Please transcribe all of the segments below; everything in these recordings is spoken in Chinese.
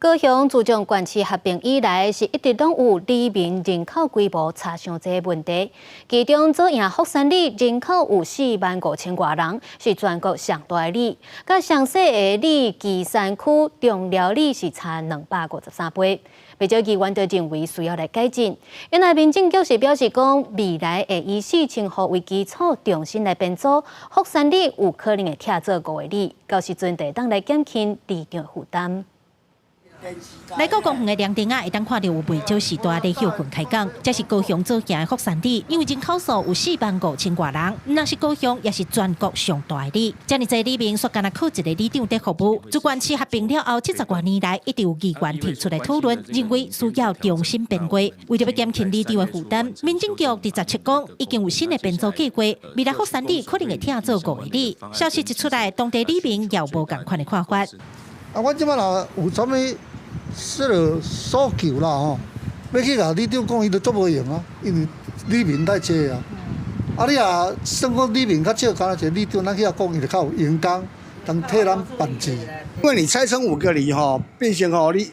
高雄自从县市合并以来，是一直拢有里民人口规模差伤济问题。其中左营福山里人口有45000多人，是全国上大的里。甲上细的里旗山区中寮里是差253倍。不少议员都认为需要来改进。原来民政局是表示讲，未来会以4000户为基础，重新来编组。福山里有可能会拆做5个里，到时阵会当来减轻里长负担。 来到公园的凉亭会当看到有袂少时大的休困开讲。这是高雄左营的福山里，因为人口数有45000多人，若是高雄也是全国上大的里。这么侪里面，说干那靠一个里长在服务。自县市合并了后，70多年来一直有议员提出来讨论，认为需要重新编规。为了要减轻里长的负担，民政局伫17讲已经有新的编组计划，未来福山里可能会拆做5个里。消息一出来，当地里民也无共款的看法。我即摆若有啥物诉求啦吼，要去甲里长讲，伊都做无用啊，因为里民太济啊。你也算讲里民较少，敢若一个里长，咱去遐讲，伊就较有员工，通替咱办事。因为你拆成5个里吼，变成吼你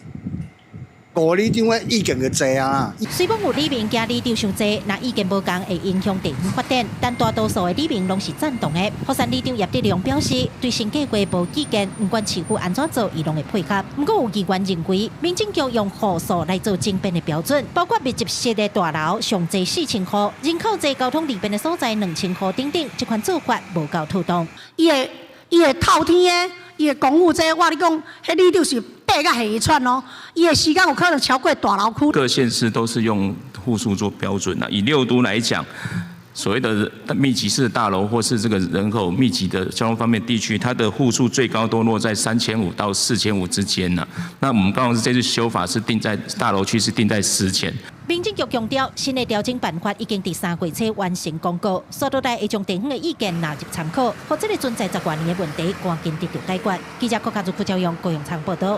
5个里长的意见就济啊。虽讲有里民加里长伤济，若意见无共会影响地方发展，但大多数的里民拢是赞同的。福山里长叶德良表示，对新计划无意见，不管市府安怎做，伊拢会配合。不过有议员认为，民政局用户数来做争辩的标准，包括密集式的大楼上济4000户，人口济交通利便的所在2000户等等，这款做法无够妥当。伊会透天的，伊的公务这我你讲，迄里就是爬甲下一串咯。伊的时间有可能超过大楼区。各县市都是用户数做标准以6都来讲。 所谓的密集式的大楼，或是这个人口密集的交通方面地区，它的户数最高都落在3500到4500之间呢。那我们刚好是这次修法是定在大楼区是定在1000。民政局强调，新的调整办法已经第3个月初完成公告，所到来会将地方的意见纳入参考，或这个存在10多年的问题，赶紧得到解决。记者郭家祖、邱朝阳、高雄场报道。